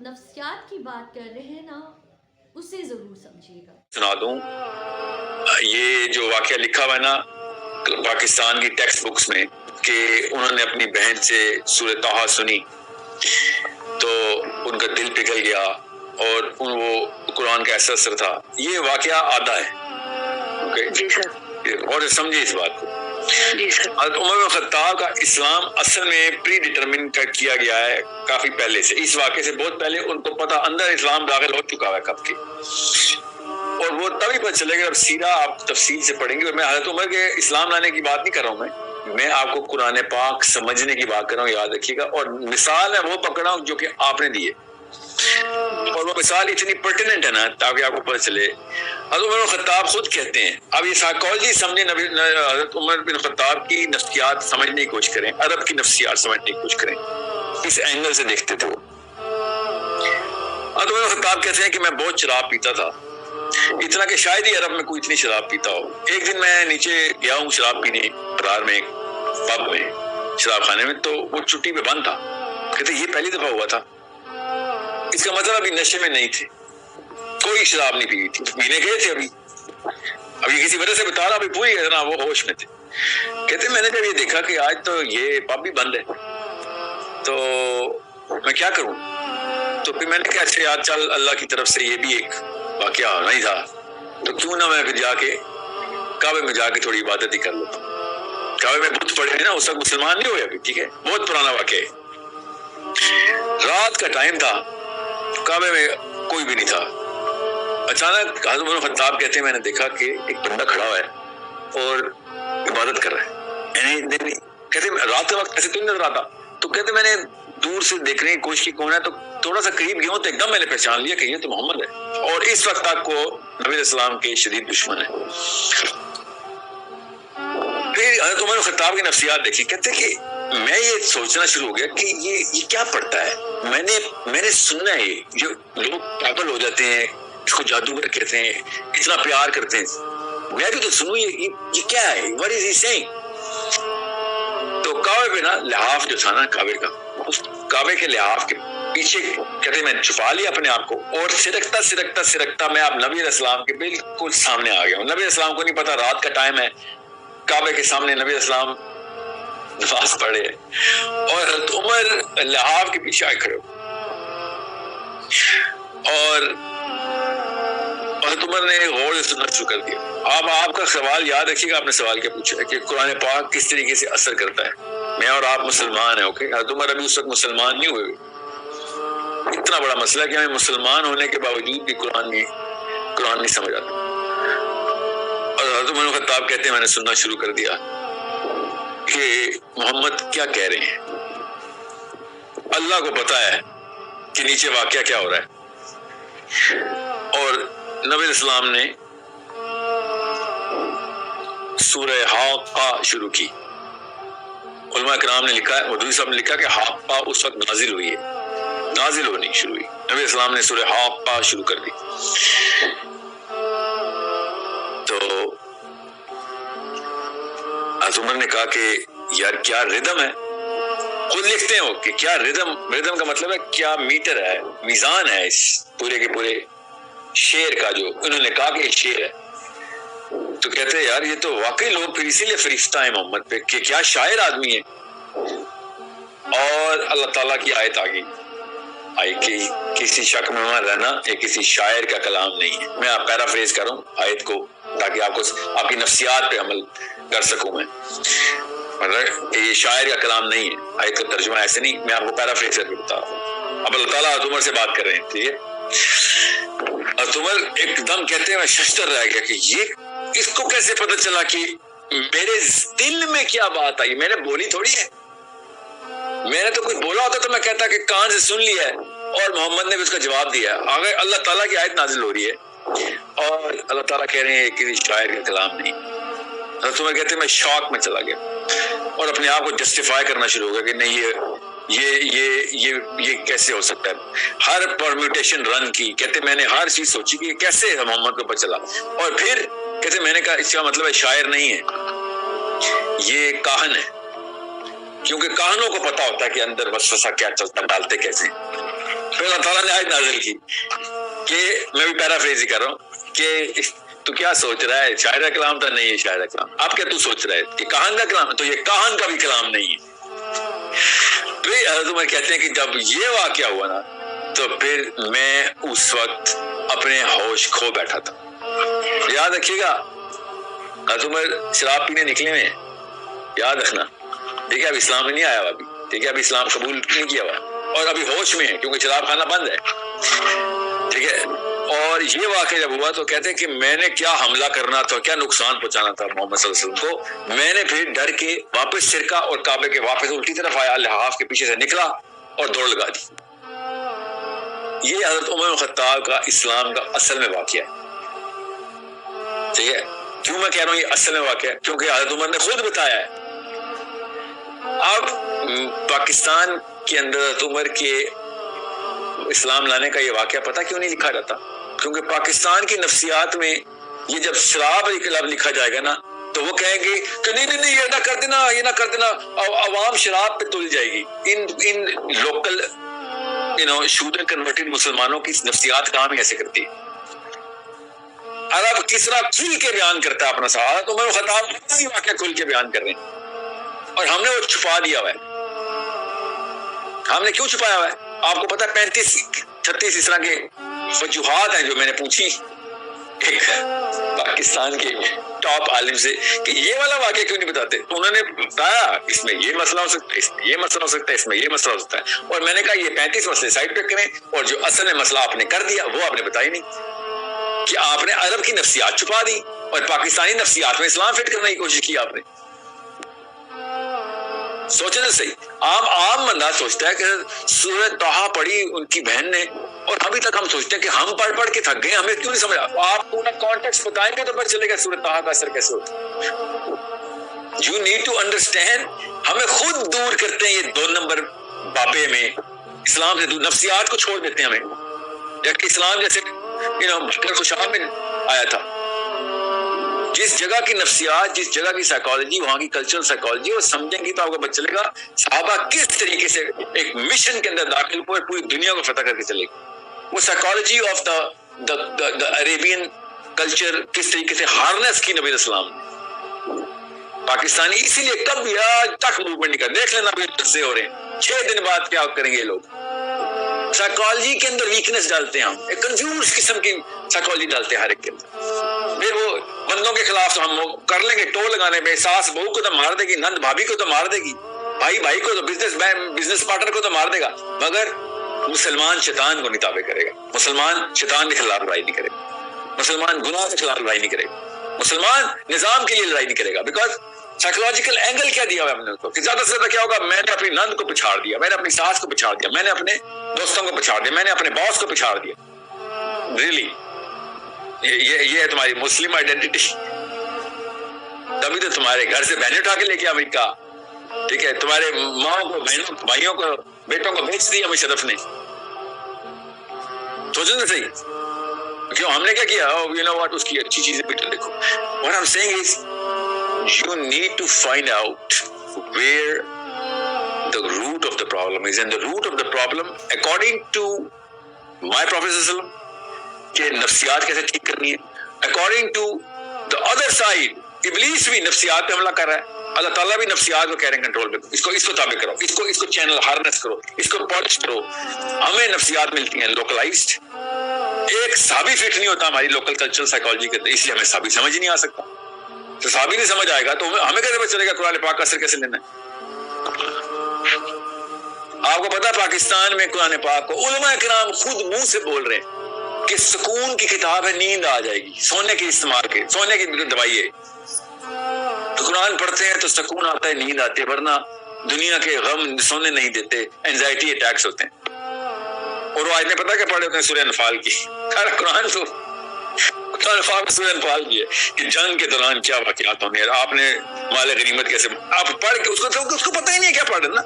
نفسیات کی بات کر رہے ہیں نا اسے ضرور سمجھیے گا. سنا دوں یہ جو واقعہ لکھا ہوا ہے نا پاکستان کی ٹیکسٹ بکس میں کہ انہوں نے اپنی بہن سے سورہ طٰہٰ سنی تو ان کا دل پگھل گیا اور وہ قرآن کا ایسا اثر تھا. یہ واقعہ آدھا ہے. جی سر. اور سمجھے اس بات کو. جی سر. حضرت عمر بن خطاب کا اسلام اصل میں پری ڈیٹرمن کیا گیا ہے کافی پہلے سے. اس واقعے سے بہت پہلے ان کو پتا اندر اسلام داخل ہو چکا ہے کب کے, اور وہ تبھی پتہ چلے گا جب سیرہ آپ تفصیل سے پڑھیں گے. میں حضرت عمر کے اسلام لانے کی بات نہیں کر رہا ہوں, میں آپ کو قرآن پاک سمجھنے کی بات کر رہا ہوں, یاد رکھیے گا. اور مثال ہے وہ پکڑا ہوں جو کہ آپ نے دی ہے, اور وہ مثال اتنی پرٹیننٹ ہے نا تاکہ آپ کو پتہ چلے. حضرت عمر بن خطاب خود کہتے ہیں, اب یہ سائیکالوجی سمجھیں, حضرت عمر بن خطاب کی نفسیات سمجھنے کی کوشش کریں, عرب کی نفسیات سمجھنے کی کوشش کریں, اس اینگل سے دیکھتے تھے وہ. حضرت عمر بن خطاب کہتے ہیں کہ میں بہت شراب پیتا تھا, اتنا کہ شاید ہی عرب میں کوئی اتنی شراب پیتا ہو. ایک دن میں نیچے گیا ہوں شراب پینے قرار میں, ایک پب میں, شراب خانے میں, تو وہ چھٹی پہ بند تھا. کہتے یہ پہلی دفعہ ہوا تھا. اس کا مطلب ابھی نشے میں نہیں تھے, کوئی شراب نہیں پی تھی, پینے گئے تھے ابھی کسی وجہ سے بتا رہا, ابھی پوری ہے نا وہ ہوش میں تھے. کہتے میں نے جب یہ دیکھا کہ آج تو یہ پب بھی بند ہے تو میں کیا کروں, تو پھر میں نے کہا اچھا یار چل اللہ کی طرف سے یہ بھی ایک واقعہ نہیں تھا تو کیوں نہ میں پھر جا کے کعبے میں جا کے تھوڑی عبادت ہی کر لیتا ہوں. کعبے میں بت پڑے ہیں نا, اس وقت مسلمان نہیں ہوئے ابھی, ٹھیک ہے, بہت پرانا واقعہ ہے. رات کا ٹائم تھا, کعبے میں کوئی بھی نہیں تھا. اچانک حضرت عمر بن خطاب کہتے ہیں میں نے دیکھا کہ ایک بندہ کھڑا ہوا ہے اور عبادت کر رہا ہے. کہتے رات کے وقت ایسے تو نہیں نظر آتا, تو کہتے میں نے دور سے دیکھنے کی کوشش کی کون ہے, تو تھوڑا سا قریب گیا ہوں تو ایک دم میں نے پہچان لیا کہ یہ تو محمد ہے, اور اس وقت تک کو نبی علیہ السلام کے شدید دشمن ہے. پھر حضرت عمر بن خطاب کی نفسیات دیکھی, کہتے کہ میں یہ سوچنا شروع ہو گیا کہ یہ کیا پڑھتا ہے. میں نے سننا ہے یہ لوگ پاگل ہو جاتے ہیں, اس کو جادوگر کہتے ہیں, اتنا پیار کرتے ہیں, میں بھی تو سنوں یہ کیا ہے, what is he saying. تو کعبے پہ نا لحاف جو تھا نا کعبے کا, اس کعبے کے لحاف کے پیچھے کہتے میں چھپا لیا اپنے آپ کو, اور سرکتا میں آپ نبی علیہ السلام کے بالکل سامنے آ گیا ہوں. نبی علیہ السلام کو نہیں پتا رات کا ٹائم ہے, کعبے کے سامنے نبی علیہ السلام نماز پڑھے اور حضرت عمر لحاف کے پیچھے آئے کھڑے ہو. اور حضرت عمر نے غور سے سننا شروع کر دیا. آپ کا سوال یاد رکھیے گا, آپ نے سوال کیا پوچھا ہے کہ قرآن پاک کس طریقے سے اثر کرتا ہے. میں اور آپ مسلمان ہیں, اوکے. حضرت عمر ابھی اس وقت مسلمان نہیں ہوئے. اتنا بڑا مسئلہ ہے کہ ہمیں مسلمان ہونے کے باوجود بھی قرآن نہیں سمجھ آتا. اور حضرت عمر بن خطاب کہتے ہیں میں نے سننا شروع کر دیا کہ محمد کیا کہہ رہے ہیں. اللہ کو پتا ہے کہ نیچے واقعہ کیا ہو رہا ہے. اور نبی علیہ السلام نے سورہ حاقہ شروع کی. علماء کرام نے لکھا ہے, مدعی صاحب نے لکھا کہ حاقہ اس وقت نازل ہوئی ہے, نازل ہونی شروع ہوئی. نبی علیہ السلام نے سورہ حاقہ شروع کر دی. تو حضرت عمر نے کہا کہ یار کیا ردم ہے. خود لکھتے ہیں وہ کہ کیا ردم کا مطلب ہے کیا میٹر ہے, میزان ہے اس پورے کے پورے شعر کا, جو انہوں نے کہا کہ شعر ہے. تو کہتے ہیں یار یہ تو واقعی لوگ پھر اسی لیے فرشتہ ہیں محمد پہ کہ کیا شاعر آدمی ہے. اور اللہ تعالیٰ کی آیت آئی کہ کسی شک میں نہ رہنا, یہ کسی شاعر کا کلام نہیں ہے. میں آپ پیرافریز کروں آیت کو تاکہ آپ کی نفسیات پہ عمل کر سکوں. میں مطلب کہ یہ شاعر کا کلام نہیں ہے, آیت کا ترجمہ ایسے نہیں, میں آپ کو پیرافریز کر کے بتا رہا ہوں. اب اللہ تعالیٰ حضرت عمر سے بات کر رہے ہیں, ٹھیک ہے. حضرت عمر ایک دم کہتے ہیں میں ششدر رہ گیا کہ یہ اس کو کیسے پتہ چلا کہ میرے دل میں کیا بات آئی. میں نے بولی تھوڑی ہے, میں نے تو کچھ بولا ہوتا تو میں کہتا کہ کان سے سن لیا ہے, اور محمد نے بھی اس کا جواب دیا. آگے اللہ تعالیٰ کی آیت نازل ہو رہی ہے اور اللہ تعالیٰ کہہ رہے ہیں کسی شاعر کا کلام نہیں. حضرت عمر کہتے ہیں میں شوق میں چلا گیا اور اپنے آپ کو جسٹیفائی کرنا شروع ہو گیا کہ نہیں یہ کیسے ہو سکتا ہے. ہر پرمیوٹیشن رن کی, کہتے میں نے ہر چیز سوچی کہ کیسے محمد کو پتہ چلا. اور پھر کہتے میں نے کہا اس کا مطلب ہے شاعر نہیں ہے, یہ کاہن ہے, کیونکہ کاہنوں کو پتا ہوتا ہے کہ اندر وسوسہ کیا چلتا, ڈالتے کیسے. پھر اللہ تعالیٰ نے آیت نازل کی کہ میں بھی پیرافریز ہی کر رہا ہوں کہ تو کیا سوچ رہا ہے شاعر کا کلام تھا؟ نہیں ہے شاعر کا کلام. اب کیا تو سوچ رہا ہے کہ کہان کا کلام ہے؟ تو یہ کہان کا بھی کلام نہیں ہے. پھر حضرت عمر کہتے ہیں کہ جب یہ واقعہ ہوا نا تو پھر میں اس وقت اپنے ہوش کھو بیٹھا تھا. یاد رکھیے گا حضرت عمر شراب پینے نکلے ہوئے ہیں, یاد رکھنا, ٹھیک ہے. اب اسلام میں نہیں آیا ہوا ابھی, ٹھیک ہے, ابھی اسلام قبول نہیں کیا ہوا, اور ابھی ہوش میں ہے کیونکہ شراب کھانا بند ہے, ٹھیک ہے. اور یہ واقعہ جب ہوا تو کہتے ہیں کہ میں نے کیا حملہ کرنا تھا, کیا نقصان پہنچانا تھا محمد صلی اللہ علیہ وسلم کو. میں نے پھر ڈر کے واپس سرکہ اور کعبے کے واپس الٹی طرف آیا, لحاف کے پیچھے سے نکلا اور دوڑ لگا دی. یہ حضرت عمر بن خطاب کا اسلام کا اصل میں واقعہ ہے, ٹھیک ہے. کیوں میں کہہ رہا ہوں یہ اصل میں واقعہ ہے؟ کیونکہ حضرت عمر نے خود بتایا ہے. اب پاکستان کے اندر حضرت عمر کے اسلام لانے کا یہ واقعہ پتہ کیوں نہیں لکھا جاتا؟ کیونکہ پاکستان کی نفسیات میں یہ جب شراب لکھا جائے گا نا تو وہ کہیں گے کہ نہیں یہ نہ کر دینا, یہ نہ کر دینا, عوام شراب پہ تل جائے گی. ان لوکل شودر کنورٹڈ مسلمانوں کی نفسیات کام ہی ایسے کرتی ہے. عرب کس طرح کھل کے بیان کرتا ہے اپنا سوال, تو میں خطاب اپنا ہی واقعہ کھل کے بیان کر رہے ہیں, اور ہم نے وہ چھپا دیا ہوا ہے. ہم نے کیوں چھپایا ہوا ہے؟ آپ کو پتا 35-36 اس طرح کے وجوہات ہیں جو میں نے پوچھی ایک پاکستان کے ٹاپ عالم سے کہ یہ والا واقعہ کیوں نہیں بتاتے. تو انہوں نے بتایا اس میں یہ مسئلہ ہو سکتا ہے, اس میں یہ مسئلہ ہو سکتا ہے, اس میں یہ مسئلہ ہو سکتا ہے. اور میں نے کہا یہ 35 مسئلے سائڈ پہ کریں, اور جو اصل میں مسئلہ آپ نے کر دیا وہ آپ نے بتایا نہیں, کہ آپ نے عرب کی نفسیات چھپا دی اور پاکستانی نفسیات میں اسلام فٹ کرنے کی کوشش کی آپ نے. سوچے نا صحیح, عام بندہ سوچتا ہے کہ سورہ طٰہٰ پڑھی ان کی بہن نے, اور ابھی تک ہم سوچتے ہیں کہ ہم پڑھ کے تھک گئے, ہمیں کیوں نہیں سمجھا. آپ پورا کانٹیکسٹ بتائیں گے تو پتہ چلے گا سورہ طٰہٰ کا اثر کیسے ہوتا ہے. You need to understand. ہمیں خود دور کرتے ہیں یہ 2 نمبر بابے میں, اسلام سے دور, نفسیات کو چھوڑ دیتے ہیں ہمیں, جبکہ اسلام جیسے بکر خوشاب میں آیا تھا. جس جگہ کی نفسیات, جس جگہ کی سائیکالوجی, وہاں کی کلچرل سائیکالوجی وہ سمجھیں گی تو آپ کو پتہ چلے گا صحابہ کس طریقے سے ایک مشن کے اندر داخل ہوئے, پوری دنیا کو فتح کر کے چلے گی. وہ psychology of the Arabian culture کس طریقے سے ہارنس کی نبی اسلام نے. پاکستانی اسی لیے کب آج تک موومنٹ نہیں کر, دیکھ لینا ابھی سے ہو رہے ہیں, 6 دن بعد کیا کریں گے یہ لوگ. سائیکالوجی کے اندر ویکنس ڈالتے ہیں, ہم ایک کنفیوز قسم کی سائیکالوجی ڈالتے ہیں ہر ایک کے اندر. پھر وہ بندوں کے خلاف ہم کر لیں گے ٹو لگانے میں, ساس بہو کو تو مار دے گی, نند بھابھی کو تو مار دے گی, بھائی کو تو بزنس پارٹنر کو تو مار دے گا, مگر مسلمان شیطان کو نہیں تابع کرے گا. مسلمان شیطان کے خلاف لڑائی نہیں کرے گا, مسلمان گناہ کے خلاف لڑائی نہیں کرے گا, مسلمان نظام کے لیے لڑائی نہیں کرے گا. بیکاز سائیکولوجیکل اینگل کیا دیا ہوا ہے ہم نے اس کو, کہ زیادہ سے زیادہ کیا ہوگا, میں نے اپنی نند کو پچھاڑ دیا, میں نے اپنی ساس کو پچھاڑ دیا, میں نے اپنے دوستوں کو پچھاڑ دیا, میں نے اپنے باس کو پچھاڑ دیا. ریلی یہ ہے تمہاری مسلم آئیڈینٹی. تبھی تو تمہارے گھر سے بہنیں اٹھا کے لے کے امریکہ, ٹھیک ہے, تمہارے ماں کو, بہنوں کو, بھائیوں کو, بیٹوں کو بیچ دیا مشرف نے. سوچو نا صحیح, کیوں ہم نے کیا کیا, اس کی اچھی چیزیں بیٹا دیکھو. What I'm saying is you need to find out where the root of the problem is, and the root of the problem according to my Prophet کہ نفسیات کیسے ٹھیک کرنی ہے, according to the other side ابلیس بھی نفسیات پہ حملہ کر رہا ہے, اللہ تعالیٰ بھی نفسیات کو کہہ رہے ہیں کنٹرول پہ, اس کو تابع کرو, اس کو چینل ہارنس کرو, اس کو پالش کرو. ہمیں نفسیات ملتی ہیں لوکلائزڈ, ایک صحابی فٹ نہیں ہوتا ہماری لوکل کلچرل سائیکالوجی کے, اس لیے ہمیں صحابی سمجھ ہی نہیں آ سکتا. تو صحابی نہیں سمجھ آئے گا تو ہمیں کیسے پتہ چلے گا قرآن پاک کا اثر کیسے لینا ہے. آپ کو پتا پاکستان میں قرآن پاک کو علماء کرام خود منہ سے بول رہے ہیں کہ سکون کی کتاب ہے, نیند آ جائے گی, سونے کے استعمال کے, سونے کی دوائی ہے. تو قرآن پڑھتے ہیں تو سکون آتا ہے, نیند آتی ہے, ورنہ دنیا کے غم سونے نہیں دیتے, اینزائٹی اٹیکس ہوتے ہیں. اور وہ آیتیں پتہ کیا پڑھے ہوتے ہیں سورہ انفال کی. قرآن تو سورہ انفال کی ہے کہ جنگ کے دوران کیا واقعات ہونے ہیں, آپ نے مال غنیمت کیسے, آپ پڑھ کے اس کو پتہ ہی نہیں ہے کیا پڑھ رہے نا,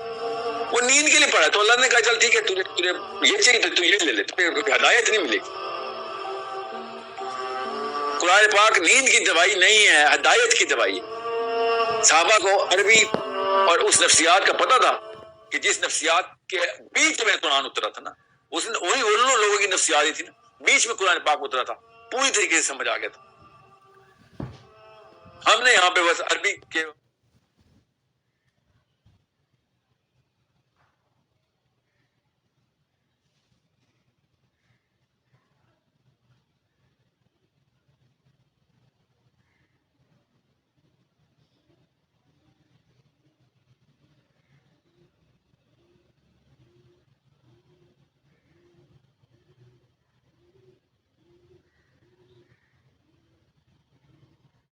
وہ نیند کے لیے پڑھا. تو اللہ نے کہا چل ٹھیک ہے, تجھے یہ چاہیے تو یہ لے لے, تجھے ہدایت نہیں ملے گی. قرآن پاک نیند کی دوائی نہیں ہے, ہدایت کی دوائی ہے. صحابہ کو عربی اور اس نفسیات کا پتہ تھا کہ جس نفسیات کے بیچ میں قرآن اترا تھا نا, وہی ان لوگوں کی نفسیات تھی نا، بیچ میں قرآن پاک اترا تھا، پوری طریقے سے سمجھ آ گیا تھا. ہم نے یہاں پہ بس عربی کے